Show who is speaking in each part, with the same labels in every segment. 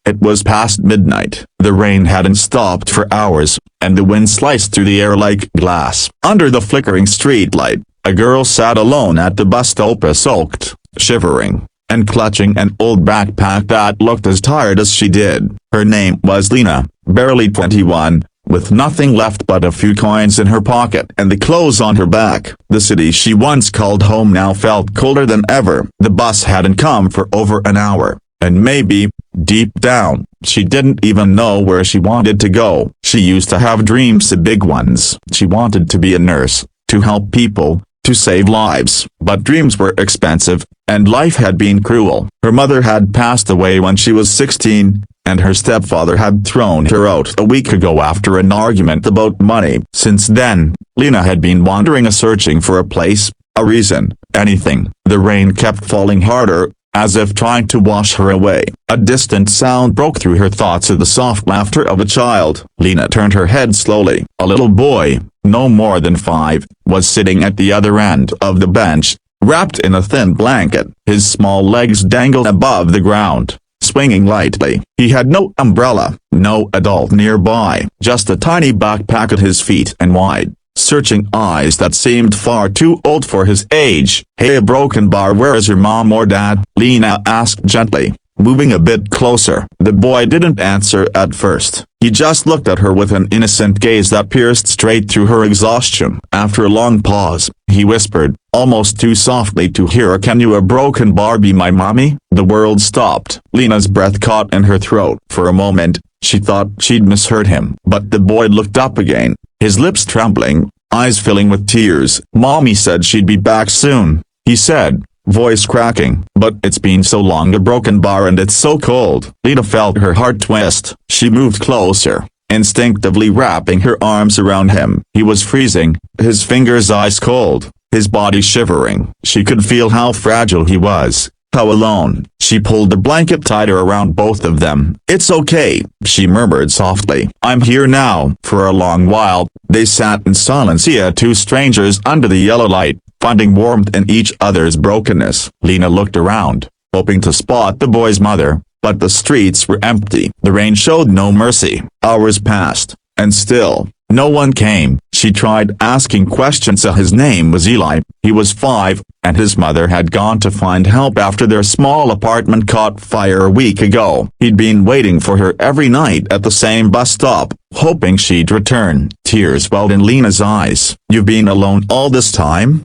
Speaker 1: It was past midnight. The rain hadn't stopped for hours, and the wind sliced through the air like glass. Under the flickering streetlight, a girl sat alone at the bus stop, soaked, shivering, and clutching an old backpack that looked as tired as she did. Her name was Lena, barely 21, with nothing left but a few coins in her pocket and the clothes on her back. The city she once called home now felt colder than ever. The bus hadn't come for over an hour, and maybe, deep down, she didn't even know where she wanted to go. She used to have dreams, big ones. She wanted to be a nurse, to help people, to save lives. But dreams were expensive, and life had been cruel. Her mother had passed away when she was 16, and her stepfather had thrown her out a week ago after an argument about money. Since then, Lena had been wandering, searching for a place, a reason, anything. The rain kept falling harder, as if trying to wash her away. A distant sound broke through her thoughts, the soft laughter of a child. Lena turned her head slowly. A little boy, no more than 5, was sitting at the other end of the bench, wrapped in a thin blanket. His small legs dangled above the ground, swinging lightly. He had no umbrella, no adult nearby, just a tiny backpack at his feet and wide, searching eyes that seemed far too old for his age. "Hey, broken bar, where is your mom or dad?" Lena asked gently, moving a bit closer. The boy didn't answer at first. He just looked at her with an innocent gaze that pierced straight through her exhaustion. After a long pause, he whispered, almost too softly to hear, "Can you, a broken bar, be my mommy?" The world stopped. Lena's breath caught in her throat. For a moment, she thought she'd misheard him. But the boy looked up again, his lips trembling, eyes filling with tears. "Mommy said she'd be back soon," he said, voice cracking. "But it's been so long, a broken bar, and it's so cold." Lena felt her heart twist. She moved closer, instinctively wrapping her arms around him. He was freezing, his fingers ice cold, his body shivering. She could feel how fragile he was, how alone. She pulled the blanket tighter around both of them. "It's okay," she murmured softly. "I'm here now." For a long while, they sat in silence, two strangers under the yellow light, finding warmth in each other's brokenness. Lena looked around, hoping to spot the boy's mother, but the streets were empty. The rain showed no mercy. Hours passed, and still, no one came. She tried asking questions. His name was Eli. He was 5, and his mother had gone to find help after their small apartment caught fire a week ago. He'd been waiting for her every night at the same bus stop, hoping she'd return. Tears welled in Lena's eyes. "You've been alone all this time?"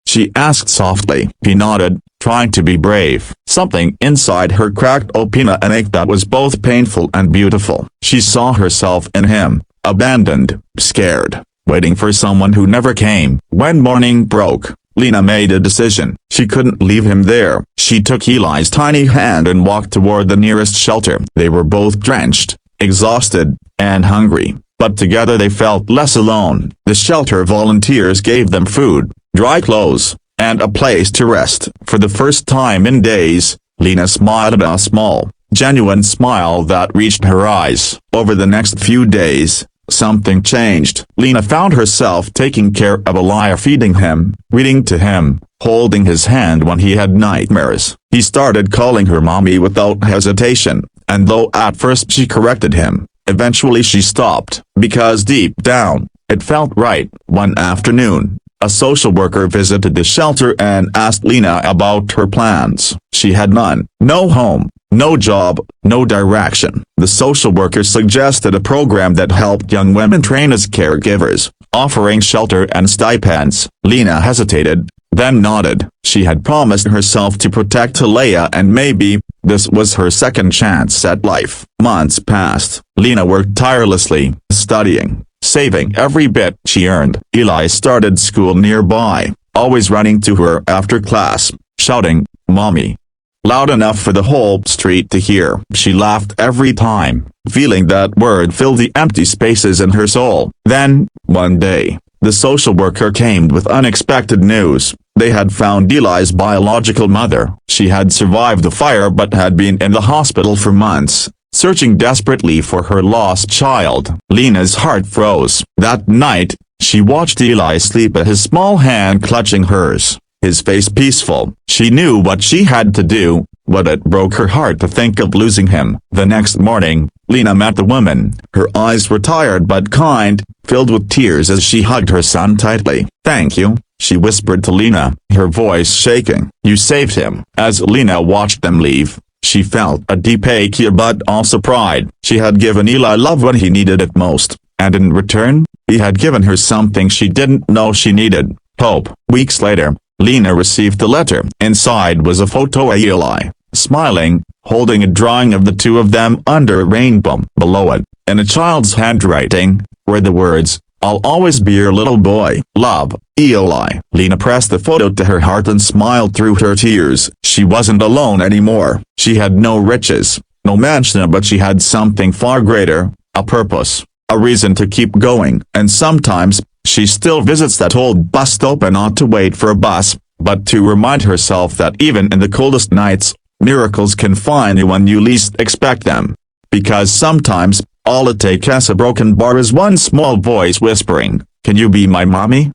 Speaker 1: she asked softly. He nodded, trying to be brave. Something inside her cracked open, an ache that was both painful and beautiful. She saw herself in him, abandoned, scared, waiting for someone who never came. When morning broke, Lena made a decision. She couldn't leave him there. She took Eli's tiny hand and walked toward the nearest shelter. They were both drenched, exhausted, and hungry, but together they felt less alone. The shelter volunteers gave them food, dry clothes, and a place to rest. For the first time in days, Lena smiled, a small, genuine smile that reached her eyes. Over the next few days, something changed. Lena found herself taking care of Eli, feeding him, reading to him, holding his hand when he had nightmares. He started calling her mommy without hesitation, and though at first she corrected him, eventually she stopped, because deep down, it felt right. One afternoon, a social worker visited the shelter and asked Lena about her plans. She had none. No home, no job, no direction. The social worker suggested a program that helped young women train as caregivers, offering shelter and stipends. Lena hesitated, then nodded. She had promised herself to protect Alea, and maybe this was her second chance at life. Months passed. Lena worked tirelessly, studying, saving every bit she earned. Eli started school nearby, always running to her after class, shouting, "Mommy," loud enough for the whole street to hear. She laughed every time, feeling that word fill the empty spaces in her soul. Then, one day, the social worker came with unexpected news. They had found Eli's biological mother. She had survived the fire but had been in the hospital for months, searching desperately for her lost child. Lena's heart froze. That night, she watched Eli sleep, his small hand clutching hers, his face peaceful. She knew what she had to do, but it broke her heart to think of losing him. The next morning, Lena met the woman. Her eyes were tired but kind, filled with tears as she hugged her son tightly. "Thank you," she whispered to Lena, her voice shaking. "You saved him." As Lena watched them leave, she felt a deep ache but also pride. She had given Eli love when he needed it most, and in return, he had given her something she didn't know she needed: hope. Weeks later, Lena received a letter. Inside was a photo of Eli, smiling, holding a drawing of the two of them under a rainbow. Below it, in a child's handwriting, were the words, "I'll always be your little boy. Love, Eli." Lena pressed the photo to her heart and smiled through her tears. She wasn't alone anymore. She had no riches, no mansion, but she had something far greater: a purpose, a reason to keep going. And sometimes, she still visits that old bus stop, and not to wait for a bus, but to remind herself that even in the coldest nights, miracles can find you when you least expect them. Because sometimes, all it takes as a broken bar is one small voice whispering, "Can you be my mommy?"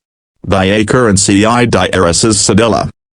Speaker 1: The currency I Sedilla.